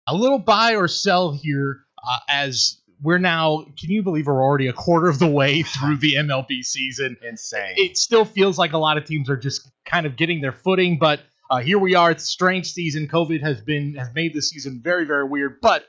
A little buy or sell here as we're now, can you believe we're already a quarter of the way through the MLB season? Insane. It still feels like a lot of teams are just kind of getting their footing, but here we are. It's a strange season. COVID has made this season very, very weird, but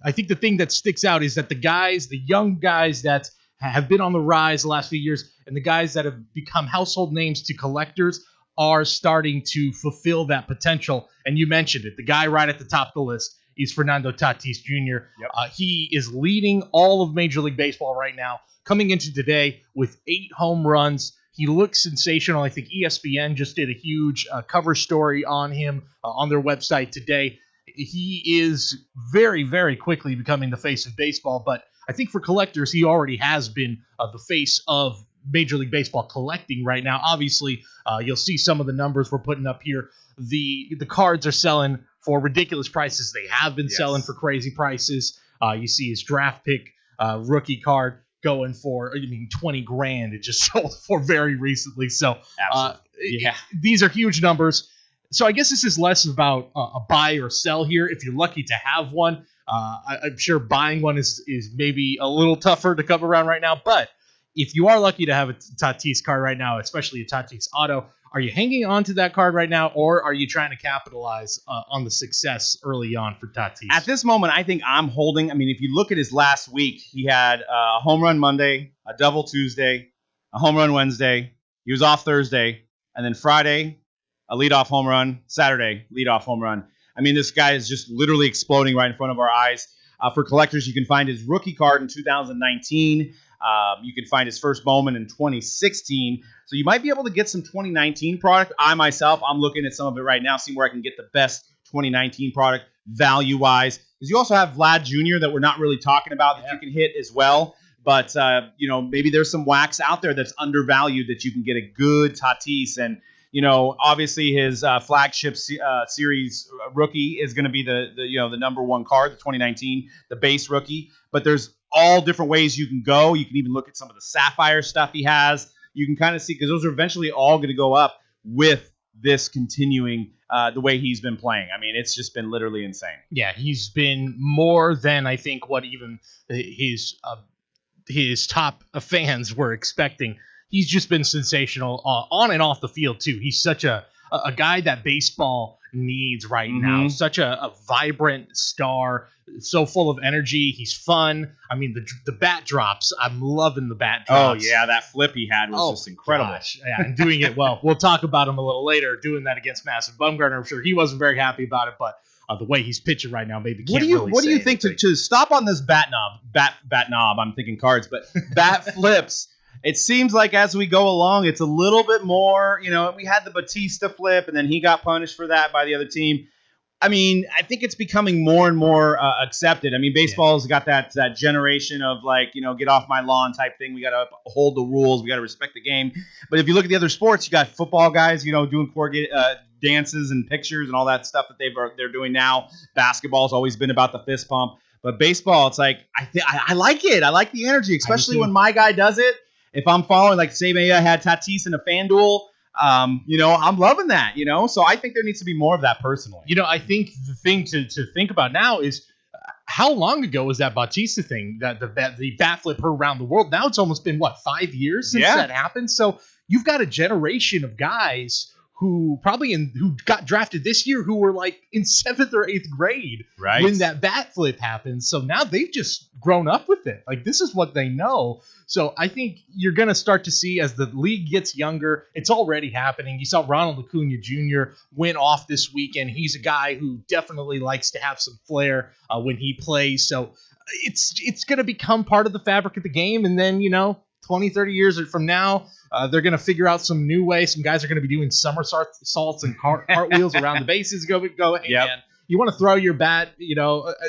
I think the thing that sticks out is that the young guys that have been on the rise the last few years and the guys that have become household names to collectors are starting to fulfill that potential. And you mentioned it. The guy right at the top of the list is Fernando Tatis Jr. Yep. He is leading all of Major League Baseball right now, coming into today with 8 home runs. He looks sensational. I think ESPN just did a huge cover story on him on their website today. He is very, very quickly becoming the face of baseball, but I think for collectors, he already has been the face of Major League Baseball collecting right now. Obviously, you'll see some of the numbers we're putting up here. The cards are selling for ridiculous prices. They have been selling for crazy prices. You see his draft pick rookie card going for, $20,000. It just sold for very recently. So these are huge numbers. So I guess this is less about a buy or sell here. If you're lucky to have one, I'm sure buying one is maybe a little tougher to come around right now. But if you are lucky to have a Tatis card right now, especially a Tatis auto, are you hanging on to that card right now, or are you trying to capitalize on the success early on for Tatis? At this moment, I think I'm holding. I mean, if you look at his last week, he had a home run Monday, a double Tuesday, a home run Wednesday. He was off Thursday, and then Friday, a leadoff home run. Saturday, leadoff home run. I mean, this guy is just literally exploding right in front of our eyes. For collectors, you can find his rookie card in 2019. You can find his first Bowman in 2016. So you might be able to get some 2019 product. I'm looking at some of it right now, seeing where I can get the best 2019 product value-wise. Because you also have Vlad Jr. that we're not really talking about that you can hit as well. But, maybe there's some wax out there that's undervalued that you can get a good Tatis. And, obviously his flagship series rookie is going to be the number one card, the 2019, the base rookie. But there's all different ways you can go. You can even look at some of the Sapphire stuff he has. You can kind of see, because those are eventually all going to go up with this continuing the way he's been playing. I mean, it's just been literally insane. Yeah, he's been more than I think what even his top fans were expecting. He's just been sensational on and off the field, too. He's such a guy that baseball needs right now. Such a vibrant star, so full of energy. He's fun. I mean, the bat drops. I'm loving the bat drops. Oh, yeah, that flip he had was just incredible. Gosh. Yeah, and doing it well. We'll talk about him a little later, doing that against Madison Bumgarner. I'm sure he wasn't very happy about it, but the way he's pitching right now, maybe can't really What do you say think anything. to stop on this bat knob? I'm thinking cards, but bat flips. It seems like as we go along, it's a little bit more, we had the Batista flip, and then he got punished for that by the other team. I mean, I think it's becoming more and more accepted. I mean, baseball's got that generation of get off my lawn type thing. We got to hold the rules. We got to respect the game. But if you look at the other sports, you got football guys, doing corrugated dances and pictures and all that stuff that they're doing now. Basketball's always been about the fist pump. But baseball, it's like, I like it. I like the energy, especially when my guy does it. If I'm following, say maybe I had Tatis in a FanDuel, I'm loving that, So I think there needs to be more of that personally. I think the thing to think about now is how long ago was that Bautista thing, that the bat flip around the world? Now it's almost been, 5 years since that happened? So you've got a generation of guys who got drafted this year who were in 7th or 8th grade when that bat flip happened. So now they've just grown up with it. This is what they know. So I think you're going to start to see as the league gets younger, it's already happening. You saw Ronald Acuna Jr. went off this weekend. He's a guy who definitely likes to have some flair when he plays. So it's going to become part of the fabric of the game. And then, 20, 30 years from now, they're going to figure out some new way. Some guys are going to be doing somersaults and cartwheels around the bases. Go, hey, man. You want to throw your bat,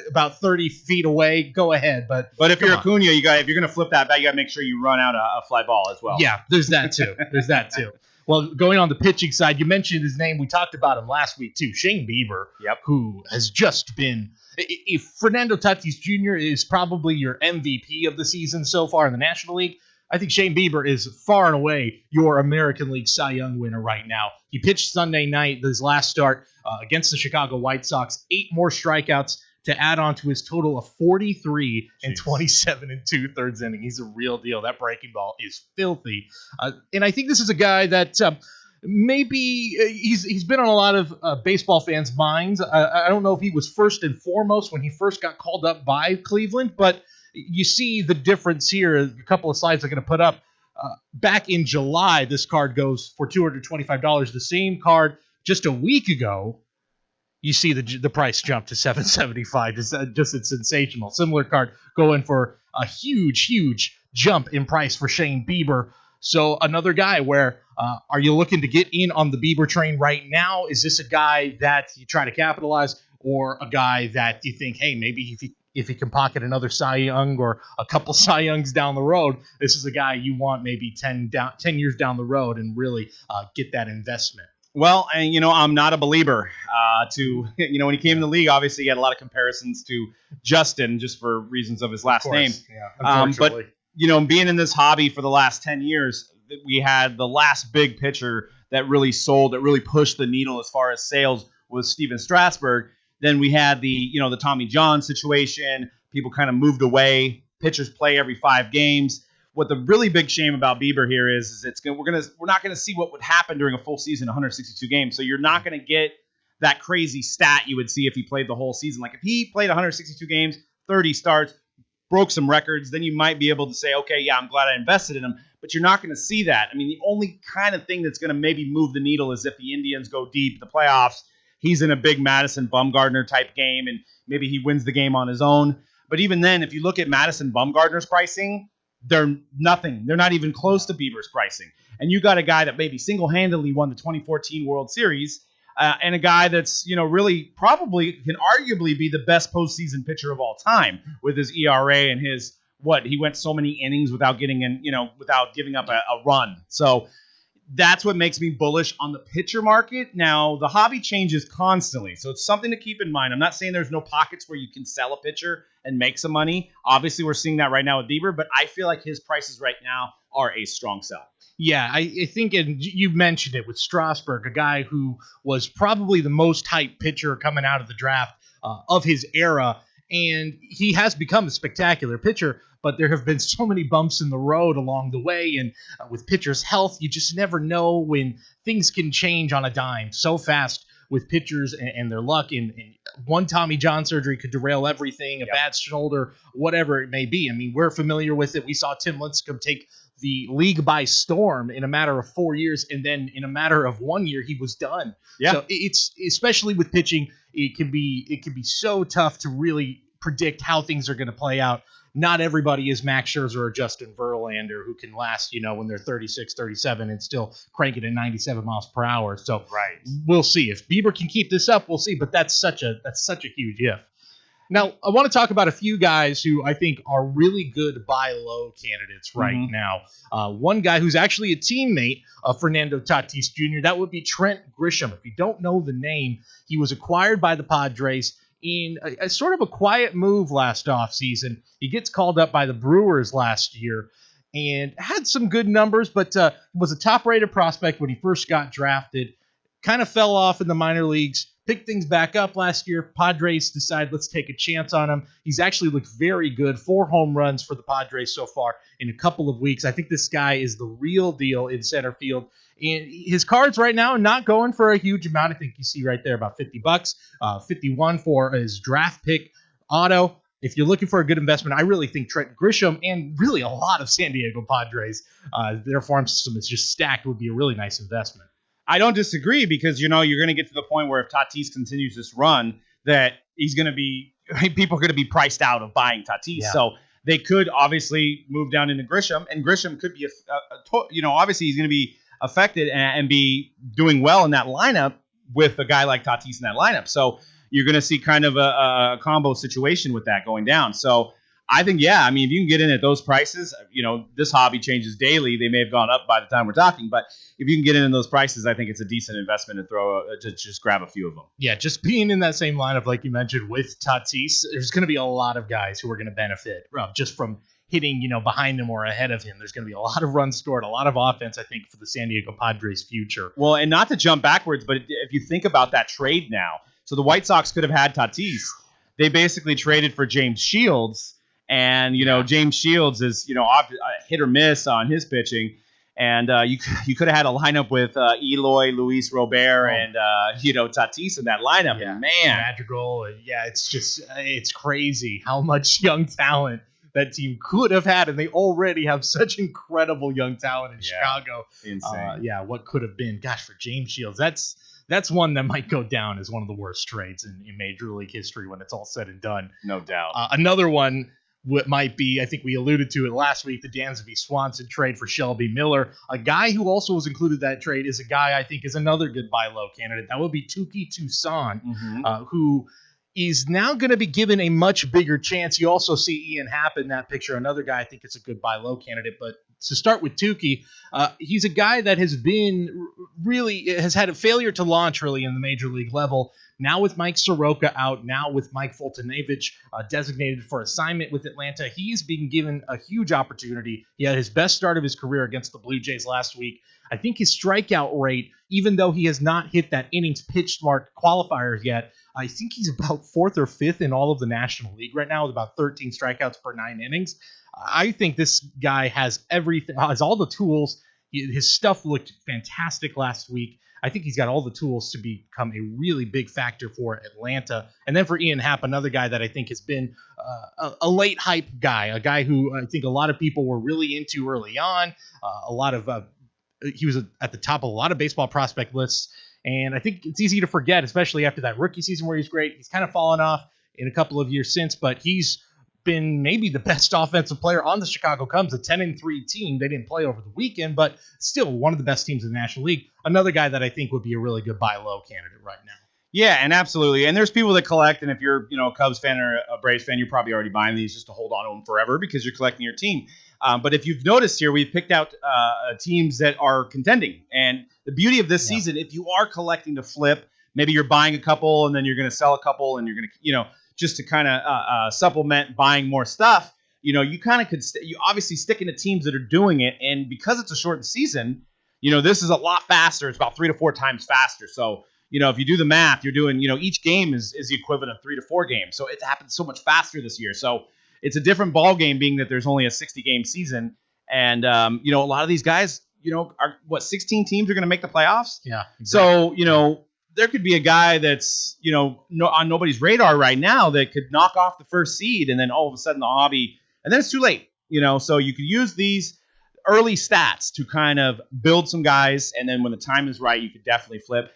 about 30 feet away, go ahead. But if you're Acuna, if you're going to flip that bat, you got to make sure you run out a fly ball as well. Yeah, there's that too. Well, going on the pitching side, you mentioned his name. We talked about him last week too. Shane Bieber, who has just been. If Fernando Tatis Jr. is probably your MVP of the season so far in the National League, I think Shane Bieber is far and away your American League Cy Young winner right now. He pitched Sunday night, his last start against the Chicago White Sox, 8 more strikeouts, to add on to his total of 43 and 27 and 2/3 inning. He's a real deal. That breaking ball is filthy. And I think this is a guy that maybe he's been on a lot of baseball fans' minds. I don't know if he was first and foremost when he first got called up by Cleveland, but you see the difference here. A couple of slides I'm going to put up. Back in July, this card goes for $225. The same card just a week ago, you see the price jump to $775. Just it's sensational. Similar card going for a huge jump in price for Shane Bieber. So another guy where are you looking to get in on the Bieber train right now? Is this a guy that you try to capitalize, or a guy that you think, hey, maybe if he can pocket another Cy Young or a couple Cy Youngs down the road, this is a guy you want maybe 10 years down the road and really get that investment? Well, and I'm not a believer. When he came in the league, obviously he had a lot of comparisons to Justin, just for reasons of his last name. Yeah, unfortunately. But being in this hobby for the last 10 years, we had the last big pitcher that really sold, that really pushed the needle as far as sales was Steven Strasburg. Then we had the Tommy John situation. People kind of moved away. Pitchers play every 5 games. What the really big shame about Bieber here is we're not going to see what would happen during a full season, 162 games. So you're not going to get that crazy stat you would see if he played the whole season. Like if he played 162 games, 30 starts, broke some records, then you might be able to say, okay, yeah, I'm glad I invested in him. But you're not going to see that. I mean, the only kind of thing that's going to maybe move the needle is if the Indians go deep, the playoffs, he's in a big Madison Bumgarner type game, and maybe he wins the game on his own. But even then, if you look at Madison Bumgarner's pricing, they're nothing. They're not even close to Bieber's pricing. And you got a guy that maybe single-handedly won the 2014 World Series, and a guy that's, really probably can arguably be the best postseason pitcher of all time with his ERA and his he went so many innings without getting without giving up a run. So that's what makes me bullish on the pitcher market. Now, the hobby changes constantly, so it's something to keep in mind. I'm not saying there's no pockets where you can sell a pitcher and make some money. Obviously, we're seeing that right now with Bieber, but I feel like his prices right now are a strong sell. Yeah, I think, and you mentioned it with Strasburg, a guy who was probably the most hyped pitcher coming out of the draft of his era, and he has become a spectacular pitcher, but there have been so many bumps in the road along the way, and with pitchers' health, you just never know when things can change on a dime so fast with pitchers and their luck. And one Tommy John surgery could derail everything, a bad shoulder, whatever it may be. I mean, we're familiar with it. We saw Tim Lincecum take the league by storm in a matter of 4 years, and then in a matter of 1 year, he was done. Yeah. So it's, especially with pitching, it can be so tough to really predict how things are going to play out. Not everybody is Max Scherzer or Justin Verlander, who can last, when they're 36, 37 and still crank it at 97 miles per hour. So We'll see. If Bieber can keep this up, we'll see. But that's such a huge if. Now, I want to talk about a few guys who I think are really good buy low candidates right now. One guy who's actually a teammate of Fernando Tatis Jr., that would be Trent Grisham. If you don't know the name, he was acquired by the Padres in a sort of a quiet move last offseason. He gets called up by the Brewers last year and had some good numbers, but was a top-rated prospect when he first got drafted. Kind of fell off in the minor leagues, picked things back up last year. Padres decide, let's take a chance on him. He's actually looked very good. 4 home runs for the Padres so far in a couple of weeks. I think this guy is the real deal in center field. And his cards right now are not going for a huge amount. I think you see right there about $50, 51 for his draft pick auto. If you're looking for a good investment, I really think Trent Grisham and really a lot of San Diego Padres, their farm system is just stacked, would be a really nice investment. I don't disagree, because you're going to get to the point where if Tatis continues this run, that people are going to be priced out of buying Tatis. Yeah. So they could obviously move down into Grisham, and Grisham could be obviously he's going to be affected and be doing well in that lineup with a guy like Tatis in that lineup. So you're going to see kind of a combo situation with that going down. So I think, if you can get in at those prices, this hobby changes daily. They may have gone up by the time we're talking, but if you can get in those prices, I think it's a decent investment to just grab a few of them. Yeah, just being in that same lineup, like you mentioned, with Tatis, there's going to be a lot of guys who are going to benefit just from hitting, behind him or ahead of him. There's going to be a lot of runs scored, a lot of offense, I think, for the San Diego Padres' future. Well, and not to jump backwards, but if you think about that trade now, so the White Sox could have had Tatis. they basically traded for James Shields. And, James Shields is, hit or miss on his pitching. And you could have had a lineup with Eloy, Luis Robert, and Tatis in that lineup. Yeah. And man, Madrigal. Yeah, it's crazy how much young talent that team could have had, and they already have such incredible young talent in Chicago. Insane. What could have been? Gosh, for James Shields, that's one that might go down as one of the worst trades in Major League history when it's all said and done. No doubt. Another one might be, I think we alluded to it last week, the Dansby Swanson trade for Shelby Miller. A guy who also was included in that trade is a guy I think is another good buy low candidate. That would be Touki Toussaint, who is now going to be given a much bigger chance. You also see Ian Happ in that picture, another guy I think is a good buy low candidate. But to start with Touki, he's a guy that has had a failure to launch really in the major league level. Now with Mike Soroka out, now with Mike Foltynewicz designated for assignment with Atlanta, he's being given a huge opportunity. He had his best start of his career against the Blue Jays last week. I think his strikeout rate, even though he has not hit that innings pitched mark qualifier yet, I think he's about fourth or fifth in all of the National League right now with about 13 strikeouts per 9 innings. I think this guy has everything, has all the tools. His stuff looked fantastic last week. I think he's got all the tools to become a really big factor for Atlanta. And then for Ian Happ, another guy that I think has been a late hype guy, a guy who I think a lot of people were really into early on. He was at the top of a lot of baseball prospect lists. And I think it's easy to forget, especially after that rookie season where he's great. He's kind of fallen off in a couple of years since, but he's been maybe the best offensive player on the Chicago Cubs, a 10-3 team. They didn't play over the weekend, but still one of the best teams in the National League. Another guy that I think would be a really good buy low candidate right now. Yeah, and absolutely. And there's people that collect, and if you're a Cubs fan or a Braves fan, you're probably already buying these just to hold on to them forever because you're collecting your team. But if you've noticed here, we've picked out teams that are contending. And the beauty of this season, if you are collecting to flip, maybe you're buying a couple and then you're going to sell a couple and you're going to, just to kind of supplement buying more stuff, you kind of you obviously stick into teams that are doing it. And because it's a shortened season, this is a lot faster. It's about 3 to 4 times faster. So, if you do the math, you're doing, each game is the equivalent of 3 to 4 games. So it happens so much faster this year. So it's a different ball game being that there's only a 60-game season. And, a lot of these guys, are 16 teams are going to make the playoffs? Yeah. Exactly. So, there could be a guy that's, on nobody's radar right now that could knock off the first seed and then all of a sudden the hobby, and then it's too late, so you could use these early stats to kind of build some guys. And then when the time is right, you could definitely flip.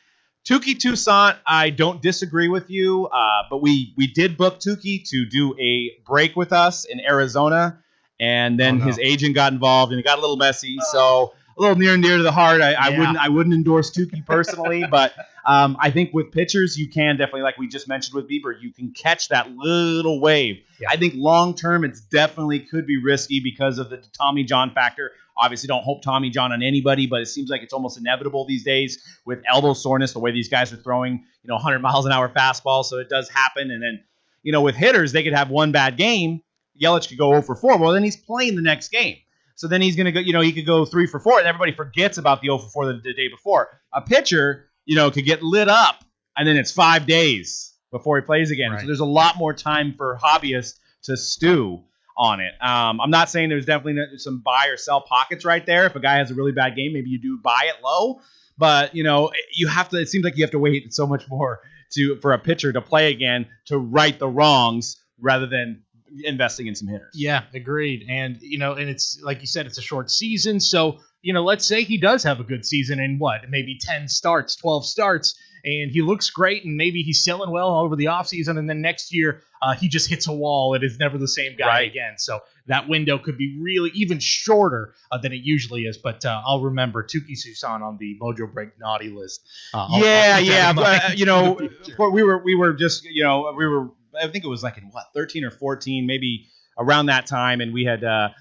Touki Toussaint, I don't disagree with you, but we did book Touki to do a break with us in Arizona, and then his agent got involved and it got a little messy. So a little near and dear to the heart. I wouldn't endorse Touki personally, but I think with pitchers, you can definitely, like we just mentioned with Bieber, you can catch that little wave. Yeah. I think long term, it's definitely could be risky because of the Tommy John factor. Obviously, don't hope Tommy John on anybody, but it seems like it's almost inevitable these days with elbow soreness, the way these guys are throwing, 100 miles an hour fastball. So it does happen. And then, with hitters, they could have one bad game. Yelich could go 0 for 4. Well, then he's playing the next game. So then he's going to go, he could go 3 for 4, and everybody forgets about the 0 for 4 the day before. A pitcher, could get lit up, and then it's 5 days before he plays again. Right. So there's a lot more time for hobbyists to stew on it. I'm not saying there's definitely some buy or sell pockets right there. If a guy has a really bad game, maybe you do buy it low. But, you have to. It seems like you have to wait so much more for a pitcher to play again to right the wrongs rather than investing in some hitters. Yeah, agreed. And, and it's like you said, it's a short season. So, let's say he does have a good season in maybe 10 starts, 12 starts, and he looks great and maybe he's selling well over the offseason. And then next year he just hits a wall and is never the same guy again. So that window could be really even shorter than it usually is. But I'll remember Touki Toussaint on the Mojobreak naughty list. But, I think it was like in 13 or 14, maybe around that time. And we have a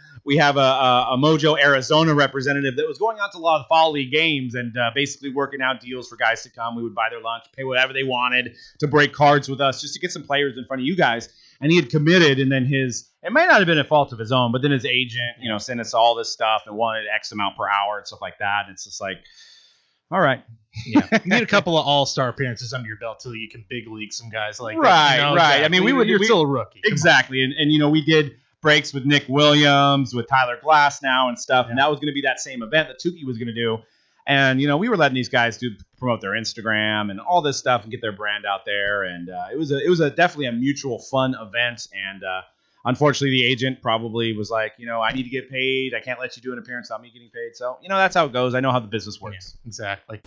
Mojo Arizona representative that was going out to a lot of fall league games and basically working out deals for guys to come. We would buy their lunch, pay whatever they wanted to break cards with us just to get some players in front of you guys. And he had committed, and then it might not have been a fault of his own, but then his agent, sent us all this stuff and wanted X amount per hour and stuff like that. And it's just like, All right. Yeah, you need a couple of all-star appearances under your belt till you can big league some guys like that. Right. I mean, you're still a rookie. Come exactly, and we did breaks with Nick Williams, with Tyler Glass now and stuff, and Yeah. that was going to be that same event that Tukey was going to do, and we were letting these guys promote their Instagram and all this stuff and get their brand out there, and it was definitely a mutual fun event, and unfortunately the agent probably was like, I need to get paid, I can't let you do an appearance without me getting paid, so that's how it goes. I know how the business works. Yeah, exactly.